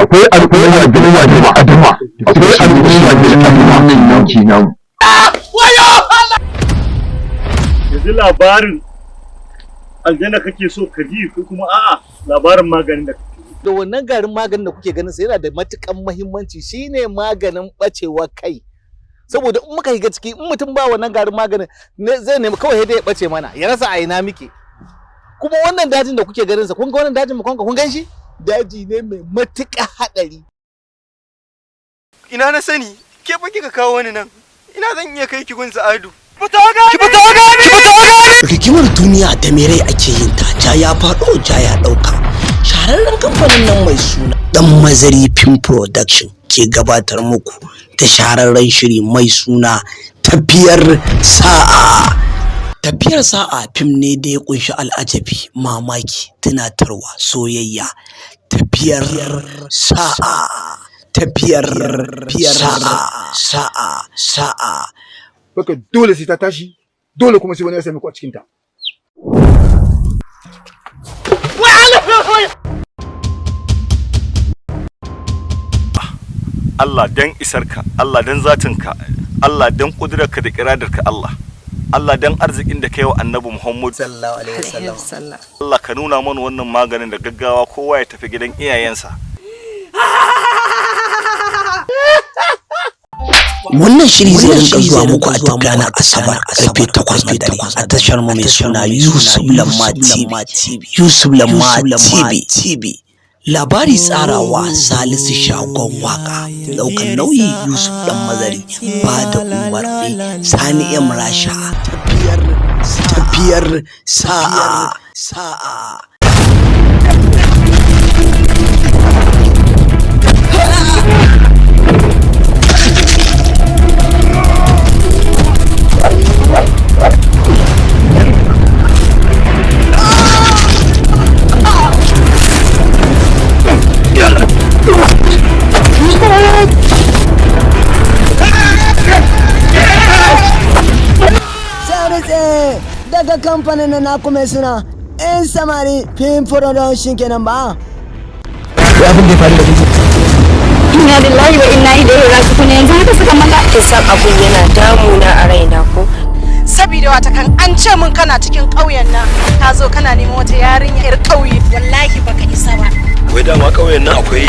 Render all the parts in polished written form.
akwai al'umma da yawa da adama akwai al'umma da adama nan yanki nan yanzu labarin aljanna kake so ka ji ko kuma a'a labarin maganin da kake da wannan garin maganin da kuke ganin sa yana da matukan muhimmanci shine maganin bacewar kai saboda in muka shiga ciki in mutum ba wannan garin maganin zai nemi kawai sai ya bace mana ya rasa a ina muke kuma wannan dajin da kuke ganin sa kun ga wannan dajin mu kun gan shi daji ne mai matuƙa haɗari. Ina na sani, ke fa kika kawo ni nan. Ina zan iya kai ki gun Sa'adu. Rigimar duniya da me rai ake yin ta, ja ya faɗo ja ya ɗauka. Shahararren kamfanin nan mai suna Dan Mazari Film Production ke gabatar muku da shahararren shiri mai suna Tafiyar Sa'a. Tafiyar sa'a fim ne da ya kunshi al'ajabi, mamaki, tunatarwa, soyayya. Tafiyar sa'a. Tafiyar sa'a. Baka dole sai ta tashi, dole kuma sai wani ya sami ku a cikin ta. Allah dan isarka, Allah dan zatinka, Allah dan kudurarka da iradarka Allah. Allah dan arzikin da kai wa Annabi Muhammad sallallahu alaihi wasallam. Allah ka nuna mana wannan maganin da gaggawa kowa ya tafi gidan iyayensa. Wannan shiri zai rinka zuwa muku a duk ranar Asabar karfe 8 na dare a tashar mu mai suna Yusuf Lamma TV. Labari tsarawa Salisu Shagon Waka, daukan nauyi Yusuf Dan Mazari, ba da umarni Sani Rasha. Tafiyar sa'a. daga kamfanin na kuma suna in samari film production kenan ba Ya abin da ya faru da kike. Inna lillahi wa inna ilaihi raji'un. Yanzu haka suka maka kisan abun yana damuna a raina ko. Saboda wata kan an ce min kana cikin ƙauyen nan ka zo kana neman wata yarinya yar ƙauye wallahi baka isa ba. Wai dama ƙauyen nan akwai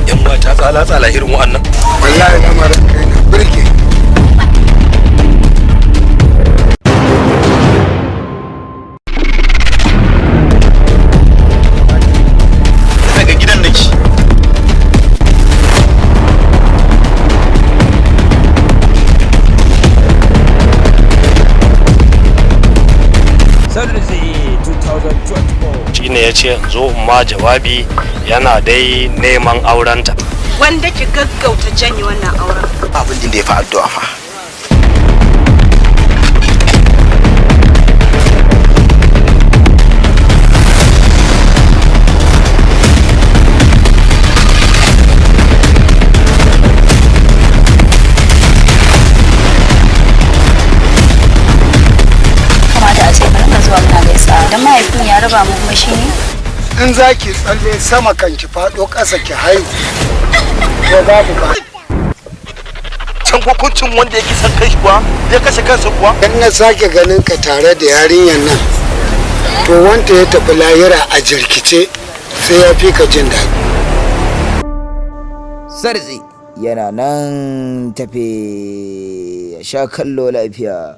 yan mata tsala irin wa'annan. Wallahi lamarin kai na birge. Daga gidan nake. Shine ya ce zo ma jawabi yana dai neman aurenta. Wanda ki gaggauta janye wannan auren. Abin da ya fa addu'a fa. Dan mahaifin ya raba mu kuma shi ne? In za ki tsalle sama kan ki faɗo ƙasa ki haihu. To babu ba. Can hukuncin wanda yake san kai kuwa ya kashe kansa kuwa. Dan na sake ganin ka tare da yarinyar nan. To wanda ya tafi lahira a jirkice sai ya fi ka jin daɗi. sarzi yana nan tafe sha kallo lafiya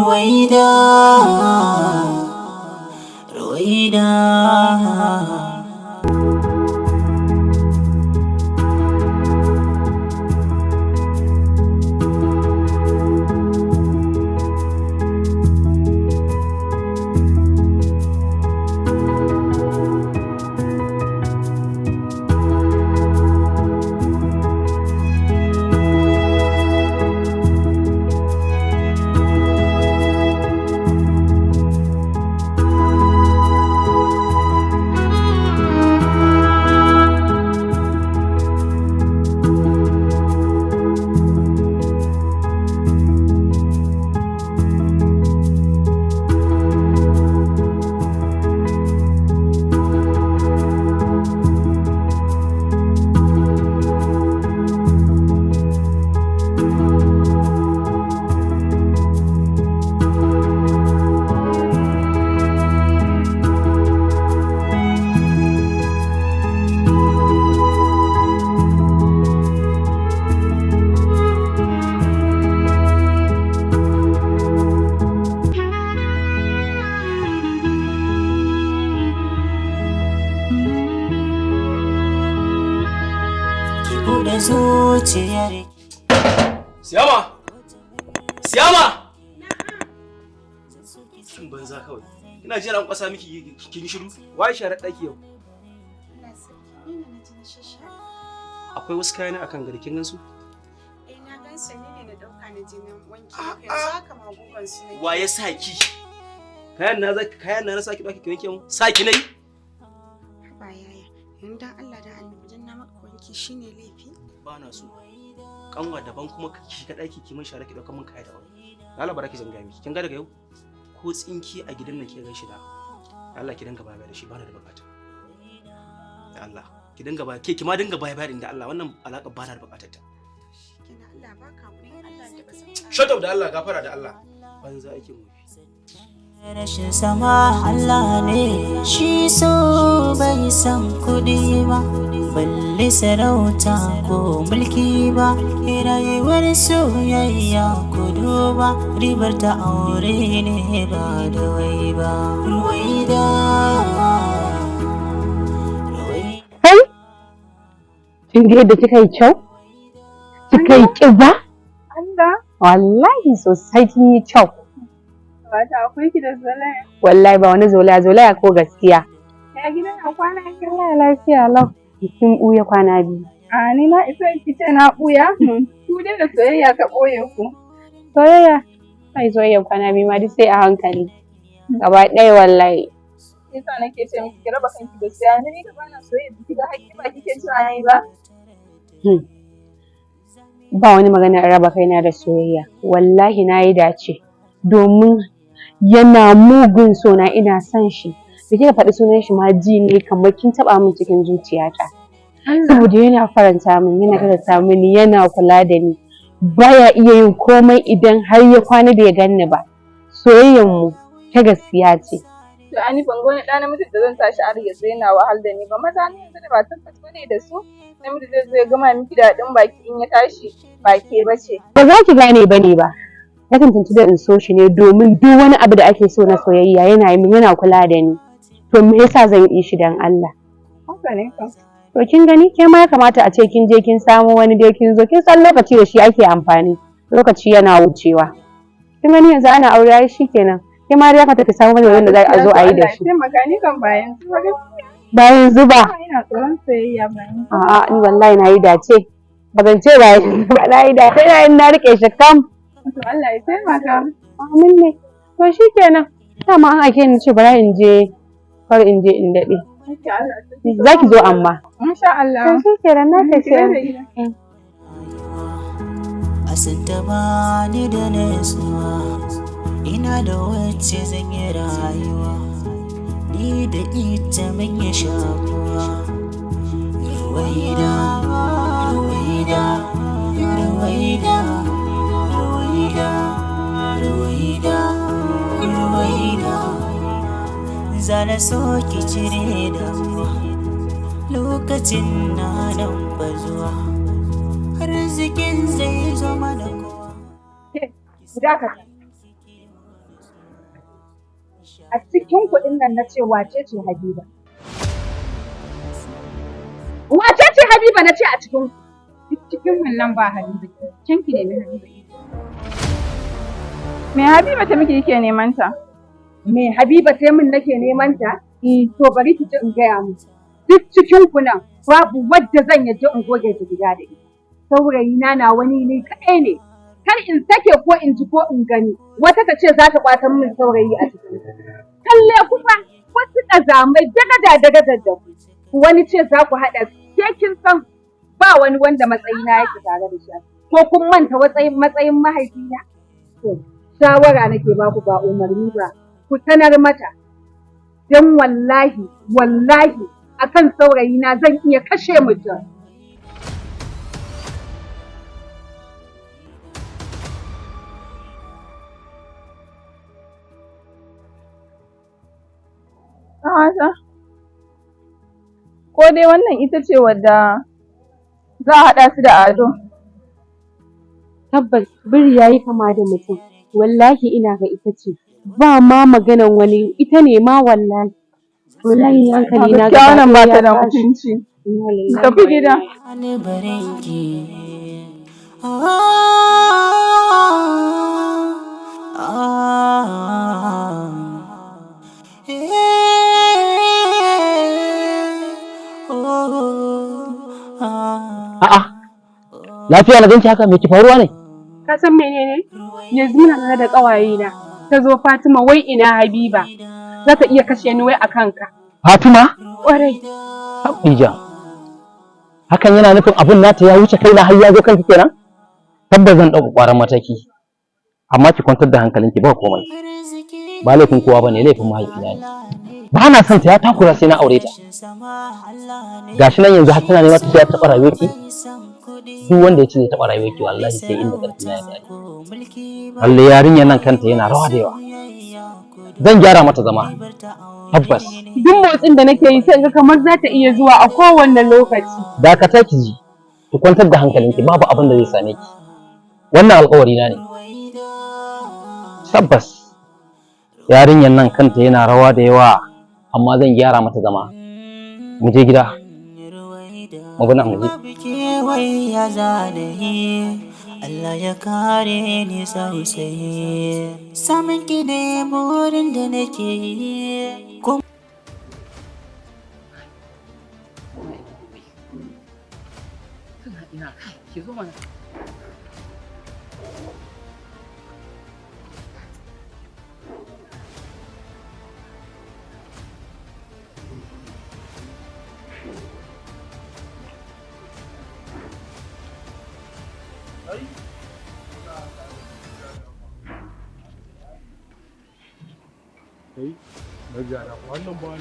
Ruwaida, Ruwaida. Siyama! Siyama! Kin banza kawai. Ina jira an kwasa miki kin shiru. Wai share daki yau. Akwai wasu kayan akan gari kin gansu? Na gansu ne da dauka na jinin wanki. Yanzu haka magugan su ne. Wa ya saki? Kayan na saki baki ki wanke mu. Saki nayi? Ba yaya. In dan Allah da Annabi dan na maka wanki shine laifi. Ba na so. Kanwa daban kuma ki shiga daki ki mun share ki dauka mun kaya daban. Allah baraki zan ga miki. Kin ga daga yau ko tsinki a gidan nan ke gaishe da. Allah ki dinga baya da shi bana da bukata. Ya Allah ki dinga baya ki ma dinga baya inda Allah wannan alaka bana da bukatar ta. Kina Allah baka mu Allah da bazan. Shut up da Allah gafara da Allah. Banza ake mu. Rashin sama Allah ne shi so bai san kudi ba balle sarauta ko mulki ba rayuwar soyayya ko duba ribar ta aure ne ba da wai ba Ruwaida Kai kin ga yadda kika yi kyau kika yi kiba Allah wallahi sosai kin yi kyau Wata akwai ki da zolaya. Wallahi ba wani zolaya ko gaskiya. Ya gidan a kwana biyu. Allah lafiya lau. Kin ɓuya kwana biyu. A ni na isa ki ce na ɓuya. Ku dai da soyayya ka ɓoye ku. Soyayya? Ai soyayya kwana biyu ma duk sai a hankali. Gaba ɗaya wallahi. Yasa nake ce miki ki raba kanki da soyayya ni da bana soyayya ki ga haƙƙi ba kike cewa nayi ba. Ba wani magana raba kaina da soyayya. Wallahi na yi dace. Domin yana mugun sona ina son shi da kika faɗi sunan shi ma ji ne kamar kin taɓa min cikin zuciyata saboda yana faranta min yana karanta mini yana kula da ni baya iya yin komai idan har ya kwana bai ganni ba soyayyan mu ta gaskiya ce to ani ban ga wani ɗan namiji da zan tashi har ya zo yana wahal da ni ba maza ne yanzu da ba tabbas bane da su namiji zai zo ya gama miki daɗin baki in ya tashi ba ke bace ba za ki gane bane ba na tantance da in so shi ne domin duk wani abu da ake so na soyayya yana kula da ni to me yasa zan yi shi dan Allah haka ne ka to kin gani ke ma ya kamata a ce kin je kin samu wani dai kin zo kin san lokaci da shi ake amfani lokaci yana wucewa kin gani yanzu ana aure ai shikenan ke ma dai ka tafi samu wani wanda za a zo a yi da shi magani kan bayan zuba ina tsoron soyayya bayan a'a ni wallahi na yi dace ba zan ce ba na yi dace na rike shi kam to Allah ya taimaka. Amin ne. To shikenan. Dama an ake ni ce bara in je kar in je in dade. Za ki zo amma. Insha Allah. To shikenan na tafi. Asinta ba ni da nasuwa ina da wacce zan yi rayuwa ni da ita mun yi shakuwa Ruwaida Ruwaida Ruwaida Ruwaida, Ruwaida, zana so ki cire damuwa lokacin na nan bazuwa arzikin zai zama da kowa. Dakata. a cikin kuɗin nan na ce wace ce Habiba? Wace ce Habiba na ce a cikin cikin nan ba Habiba. Kinki ne na Habiba. Me Habiba ta miki yake neman ta? Me Habiba ta min nake neman ta? To bari ki ji in gaya mu. Duk cikin ku nan babu wadda zan yadda in goge ta gida da ita. Saurayi na wani ne kaɗai ne. Kar in sake ko in ji ko in gani. Wata ta ce za ta kwatan min saurayi a cikin. Kalle ku fa wasu ƙazamai dagada da ku. Wani ce za ku haɗa ke kin san ba wani wanda matsayina yake tare da shi. Ko kun manta matsayin mahaifina? To shawara nake ba ku ba umarni ba. Ku sanar mata. Don wallahi akan saurayina zan iya kashe mutum. Ko dai wannan ita ce wadda za a haɗa su da Ado? Tabbas biri ya yi kama da mutum, wallahi ina ga ita ce, ba ma maganan wani ita ne ma wallahi. Wallahi ni hankali na ga wannan ba ta da mutunci. Tafi gida. A'a, lafiya na ganki haka me ki faruwa ne? Ka san menene? Yanzu muna tare da ƙawayena. Ta zo Fatima wai ina Habiba. Za ta iya kashe ni wai a kanka. Fatima? Ƙwarai. Haɓija. Hakan yana nufin abin nata ya wuce kaina har ya zo kanki kenan? Tabbas zan ɗauka ƙwaran mataki. Amma ki kwantar da hankalinki ba komai. Ba laifin kowa bane, laifin mahaifina ne. Ba na son ta ya takura sai na aure ta. Gashi nan yanzu har tana neman ta ya taɓa rayuwarki. Duk wanda ya ce zai taɓa rayuwarki wallahi sai inda ƙarfi na ya gani. Lalle yarinyar nan kanta yana rawa da yawa. Zan gyara mata zama. Tabbas. Duk motsin da nake yi sai ga kamar za ta iya zuwa a kowanne lokaci. Dakata ki ji. Ki kwantar da hankalinki babu abin da zai same ki. Wannan alƙawari na ne. Tabbas. Yarinyar nan kanta yana rawa da yawa. Amma zan gyara mata zama. Mu je gida. Mu bi nan mu je. Allah ya kare ni sosai. Samun ki ne burin da nake yi. Ki zo mana.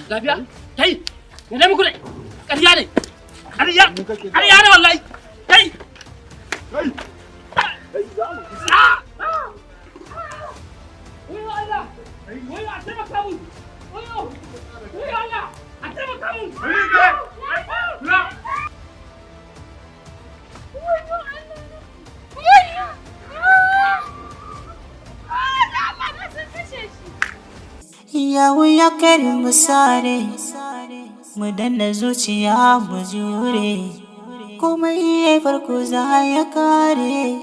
Lafiya? Kai! Me ne muku ne? Ƙarya ne! Ƙarya ne wallahi! Kai! Kai! Wayo Allah! Wayo a taimaka mun! Wayo! Wayo Allah! A taimaka mun! Yawo ya kari mu sare, mu danna zuciya mu jure, komai ya farko za ya kare,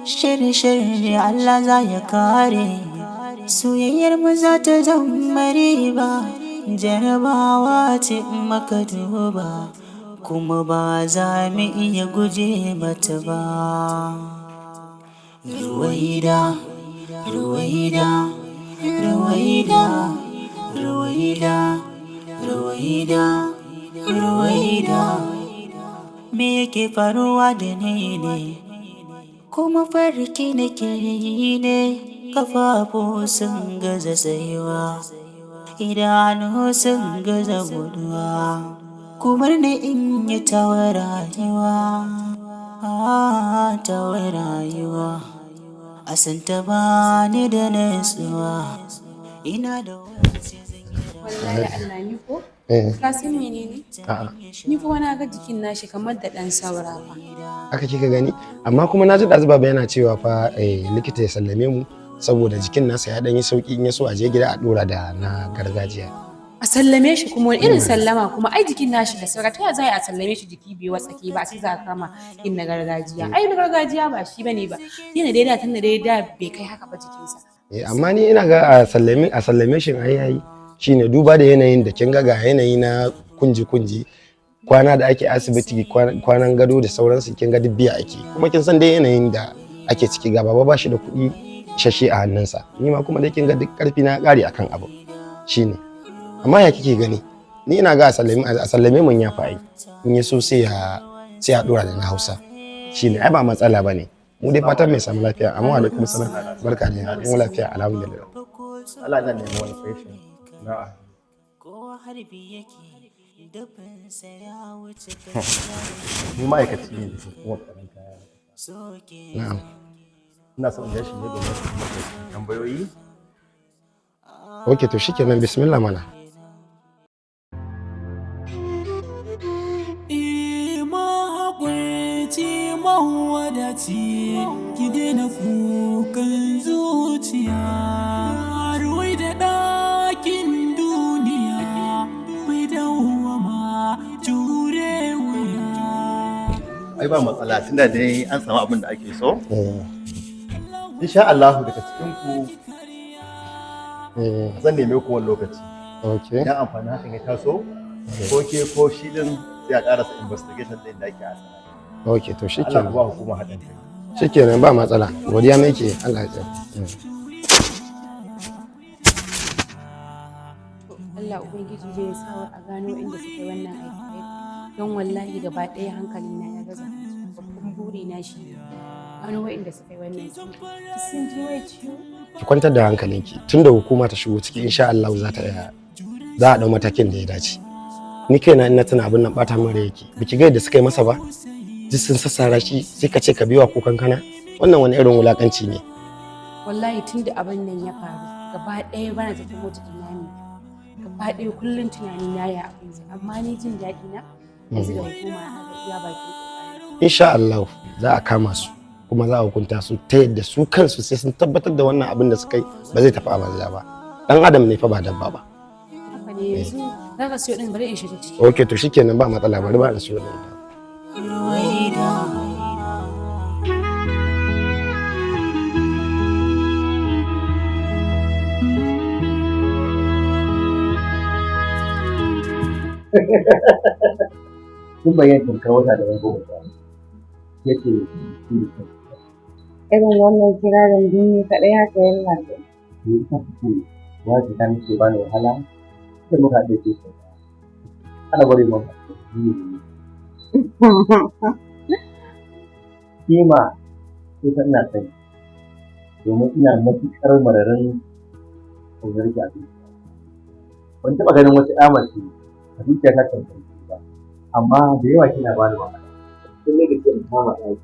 shirin Allah za ya kare, soyayyar mu za ta zama riba, jarabawa ce maka duba, kuma ba za mu iya guje mata ba. Ruwaida, Ruwaida, Ruwaida, Ruwaida, Ruwaida, Ruwaida. Me yake faruwa da ni ne? Kuma farki nake yi ne? Kafafu sun gaza tsayuwa, idanu sun gaza guduwa, kumar ne in yi tawa rayuwa, tawa rayuwa. A santa ba ni da nasuwa, ina da wasu wallahi Allah ni ko? Ka san menene? Ni kuma na ga jikin nashi kamar da ɗan saura fa. Aka kika gani? Amma kuma na ji ɗazu baba yana cewa fa likita ya sallame mu saboda jikin nasa ya dan yi sauki in ya so a je gida a dora da na gargajiya. A sallame shi kuma wani irin sallama kuma ai jikin nashi da saura ta za a sallame shi jiki bai watsake ba sai za ka kama in na gargajiya ai na gargajiya ba shi bane ba yana dai da tun da dai da bai kai haka ba jikinsa. Amma ni ina ga a sallame shi ai shine duba da yanayin da kin ga yanayi na kunji kwana da ake asibiti kwanan gado da sauransu kin ga dubbiya ake kuma kin san dai yanayin da ake ciki ga baba ba shi da kuɗi shashe a hannunsa ni ma kuma dai kin ga duk karfi na ƙare akan abu shine. Amma ya kike gani ni ina ga a sallame mun ya fa ai in ya so sai a dora da na Hausa shine ai ba matsala bane mu dai fatan mai samu lafiya amma alaikum salam barka da mu lafiya alhamdulillah. Allah ya nemi wani question na'a ni ma'aikaci ne da kuma tsaron kaya na'am ina son ya shige da tambayoyi. Okay to shikenan bismillah mana. Mawadaci ki daina kukan zuciya Ruwaida ɗakin duniya bai dawwama jure wuya. Ai ba matsala tunda dai an samu abin da ake so. Insha Allah daga cikin ku zan neme ku wani lokaci. Okay. Dan amfani hakan ya taso ko ke ko shi din sai a karasa investigation din da ake asara. Okay to shikenan. Allah ba hukuma haɗin kai. Shikenan ba matsala. Godiya nake Allah ya tsare. Allah ubangiji zai sa a gano inda suke wannan aiki don wallahi gaba ɗaya hankali na ya gaza babban buri na shi gano inda suke wannan sun ji wai ciwo. Ki kwantar da hankalinki tunda hukuma ta shigo ciki insha Allah za a dau matakin da ya dace. Ni kaina ina tuna abin nan bata min rai yake. Biki ga yadda suka yi masa ba? Duk sun sassara shi sai ka ce ka biwa ko kankana wannan wani irin wulakanci ne. Wallahi tunda abin nan ya faru gaba ɗaya bana zaton mota tunani gaba ɗaya kullum tunani na ya abin amma ni jin daɗi na yanzu da hukuma ta iya baki. Insha Allah za a kama su kuma za a hukunta su ta yadda su kansu sai sun tabbatar da wannan abin da suka yi ba zai tafi a banza ba. Dan adam ne fa ba dabba ba. Haka ne yanzu za ka siyo ɗin bari in shiga ciki. Okay to shikenan ba matsala bari ba in siyo ɗin. Ruwaida. Kun bayyana tamkar wata da wani gobe yake irin wannan kirarin duniya kaɗai haka yalla da ni ta fito wace ta nake ba ni wahala sai muka haɗe ce ana bari mu kima sai ta ina sani domin ina matuƙar mararin ƙaunarki a zuciya ban taɓa ganin wata ƴa mace a zuciya ta kan ba amma da yawa kina bani wahala sun ne da ke in kama ɗaki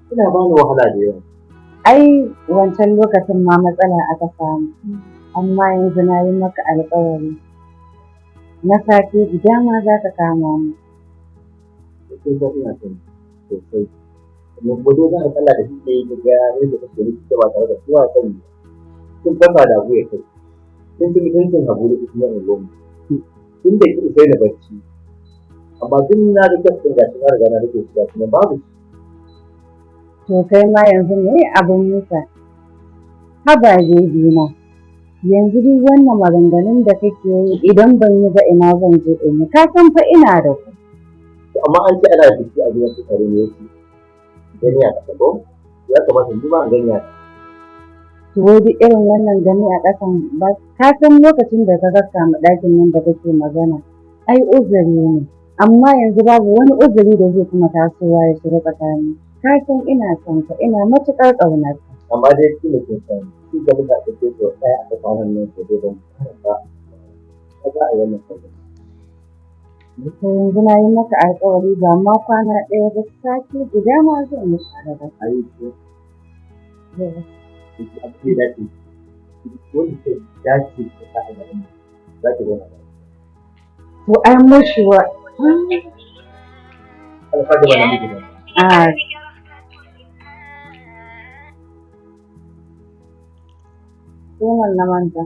kina bani wahala da yawa. ai wancan lokacin ma matsala aka samu amma yanzu na yi maka alƙawari na sati guda ma za ka kama mu. Sai ka ina son sosai kuma gobe za a kalla da kike yi ga yadda kake nufi ba tare da kowa ya sani kin fasa da abu ya kai kin ji mutuncin abu da kuma ungon kin da kike sai da bacci amma tun na da gaskiya ga shi riga na rike shi ga kuma babu to kai ma yanzu me abin musa haba bebi na yanzu duk wannan maganganun da kake yi idan ban yi ba ina zan je in yi ka san fa ina da ku amma an ce ana biki a gidan su kare ne yake gani a ƙasa ko ya kamata ni ma a gani a to wai duk irin wannan gani a ƙasan ba ka san lokacin da ka gaka mu ɗakin nan da kake magana ai uzuri ne amma yanzu babu wani uzuri da zai kuma tasowa ya shiga tsakani ka san ina son ka ina matuƙar ƙaunar ka amma dai shi ne ke san shi ga da kake so ɗaya a tsakanin nan ko dai don ka za a yi wannan sabon to yanzu na yi maka alƙawari ba ma kwana ɗaya ba sati guda ma zan yi tare da kai. Abu da dace, wanda ke dace da ta a garin za ki zo na gari. To ai mushi wa. Alfa da wani gida. sunan na manta.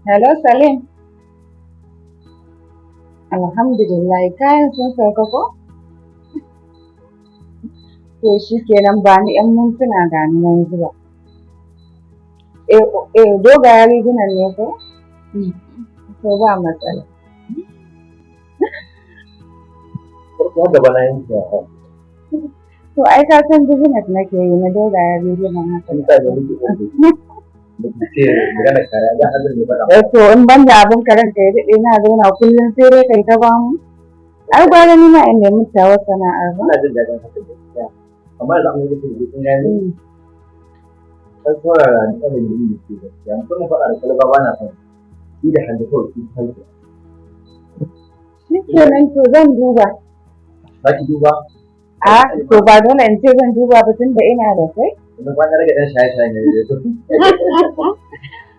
Hello Salim. Alhamdulillah kayan sun sauka ko? To shi kenan ba ni 'yan mintuna ga ni nan zuwa. Dogayen rigunan ne ko? To ba matsala. Farko da bana yin ya. To ai ka san business nake yi na dogayen rigunan haka. To in ban da abin karanta ya daɗe na zauna kullum sai dai kai ta bamu. Ai gwara ni ma in nemi tawa sana'ar ba. Ina jin daɗin haka gaskiya. Amma yanzu an yi da kun gani. Sai saurara ni kada yi da ke gaskiya. Mutum faɗa da kalba ba na son. Shi da hannu kawai shi hannu. Shi kenan to zan duba. Za ki duba? A to ba dole in ce zan duba ba tun da ina da kai. Kuma ba na rage ɗan shaye-shaye ne da su.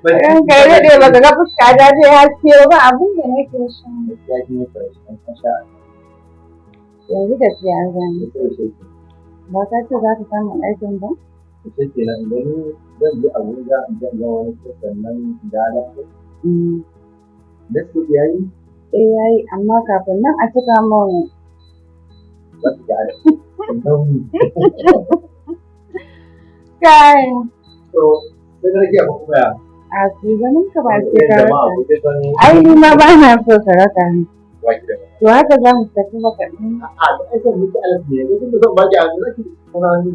Ɗan kai daɗe ba ka ga fuska ta je haske ba abin da nake so. Gaskiya kin yi fresh an sha. Yanzu da ce an gani. Ba ka ce za ka samu aikin ba? Sai kenan idan zan je Abuja in je ga wani sannan da lafiya. Da su yayi? Yayi amma kafin nan a cika mun. Za ki ga Kai. To sai da rage kuma ya. A su ganin ka ba sai ka raka. Ai ni ma ba na so ka raka ni. To haka za mu tafi baka ɗin. A da aikin mutu alaf ne, mutum da zan baki a zuwa ki kuma ni.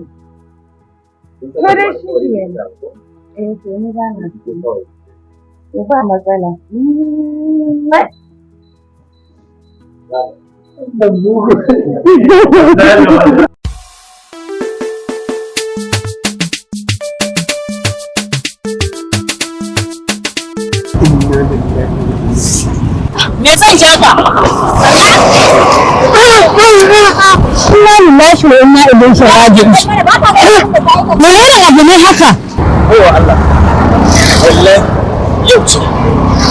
To dai shi ne. To ni ba na so. To ba matsala. Da mugu. Me zan ja ka? Ina lillahi wa inna ilaihi raji'un. Me yana abu ne haka? Aiwa Allah. Wallahi yau ce.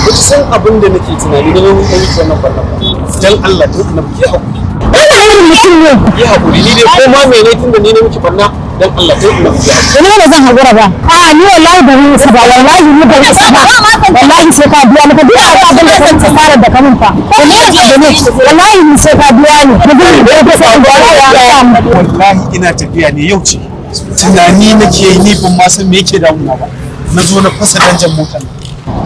Ba san abin da nake tunani da yin aiki wannan barna ba. Dan Allah to na ki hakuri. Ina yin mutum ne. Ki hakuri ni dai ko ma mene tunda ni ne miki barna dan Allah to na ki hakuri. Ina ba zan hakura ba. A ni wallahi ba ni ba wallahi ni ba ni ba. Wallahi sai ka biya maka duk abin da zan tsara da kamin fa. Wallahi ni sai ka biya ni. Wallahi ina tafiya ne yau ce. Tunani nake yi ni ban ma san me yake damuna ba. Na zo na fasa danjan motar.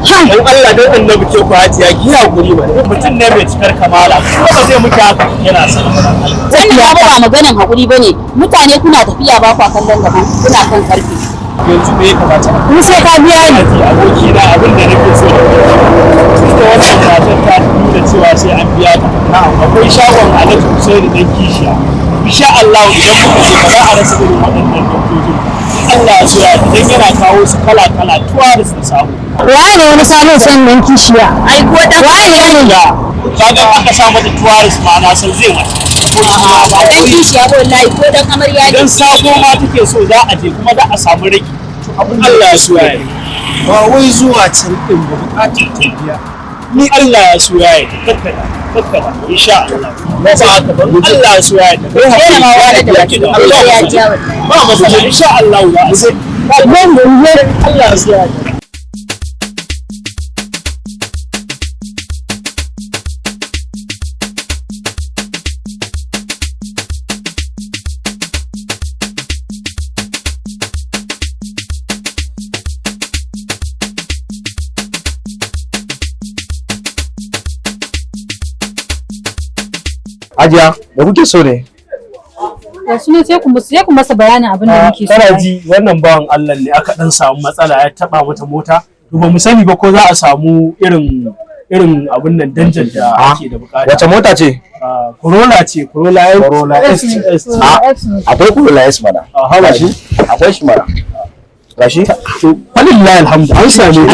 Dan Allah dan annabi ke ku hajiya ki hakuri ba. Mutum ne mai cikar kamala. Ko ba zai muke haka yana son Wannan ba maganan hakuri bane. Mutane kuna tafiya ba ku kallon gaban kuna kan karfi. Yanzu me ya kamata? Ni sai ka biya ni. Aboki na abin da nake so. Ita wannan matar ta nuna cewa sai an biya ta. Akwai shagon Alhaji Hussein dan kishiya. Insha Allah idan muka je ba za a rasa irin waɗannan dabbobin. Allah ya so ya idan yana kawo su kala-kala tuwa da su samu. Waye ne wani sabon sannan kishiya? Ai ko dan waye ne? Kaga aka sa mata tuwaris ma na san zai mata. ba dan kishiya ko wallahi ko dan amarya ne. Idan sabo ma take so za a je kuma za a samu rage. Allah ya so ya yi. Ba wai zuwa can din ba bukatar tafiya. Ni Allah ya so ya yi. Kakkada insha Allah. Ba haka ba Allah ya so ya yi. Yana ma wani da kake da Allah ya ja wannan. Ba matsala insha Allah za a sai. Allah ya so ya yi. Hajiya, da kuke so ne? Da su ne sai ku masa bayanin abin da muke so. Kana ji wannan bawan Allah ne aka dan samu matsala ya taba mata mota. To ba mu sani ba ko za a samu irin abin nan danjan da ake da bukata. Wace mota ce? Corolla ce, Corolla S. Akwai Corolla S mana. Hawa shi? Akwai shi mana. Gashi? To wallahi alhamdu an samu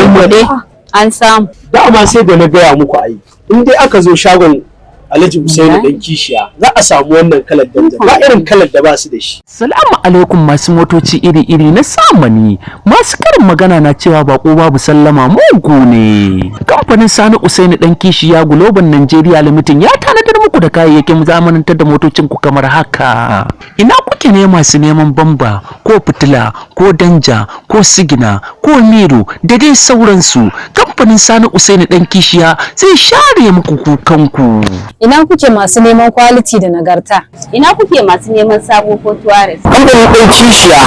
an samu. Dama sai da na gaya muku ai. In dai aka zo shagon Alhaji Usaini dan kishiya za a samu wannan kalar danja ba irin kalar da ba su da shi. Salamu alaikum masu motoci iri-iri na zamani. Masu karin magana na cewa bako babu sallama mugu ne. Kamfanin Sani Usaini dan kishiya Global Nigeria Limited ya tanadar muku da kayayyakin zamanantar da motocin ku kamar haka. Ina kuke ne masu neman bamba ko fitila ko danja ko sigina ko miro da dai sauransu. Kamfanin Sani Usaini dan kishiya zai share muku kukanku. Ina kuke masu neman quality da nagarta? Ina kuke masu neman sabo ko tourist? Kamfanin ɗan kishiya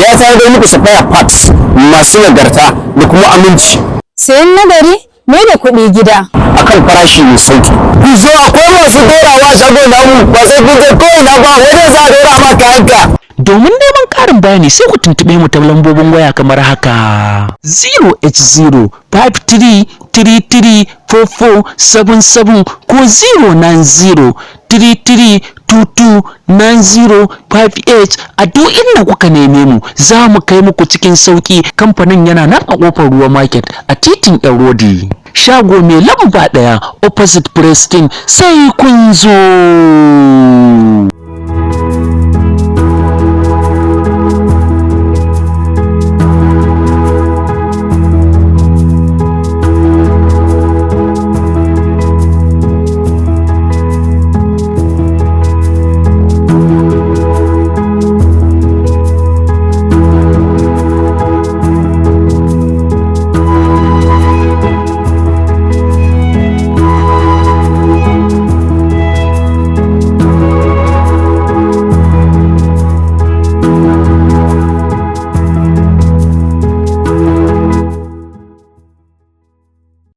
ya tanadar muku spare parts masu nagarta da kuma aminci. Sayan nagari mai da kuɗi gida. Akan farashi mai sauki. Ku zo akwai masu dorawa shagon namu ba sai kun je ko'ina ba wajen za a dora ma kayanka. Domin neman ƙarin bayani sai ku tuntuɓe mu ta lambobin waya kamar haka 080 53334477 ko 090 33229058 a duk inda kuka neme mu za mu kai muku cikin sauki. Kamfanin yana nan a kofar ruwa market a titin Erodi, shago mai lamba 1 opposite Preston. Sai kun zo.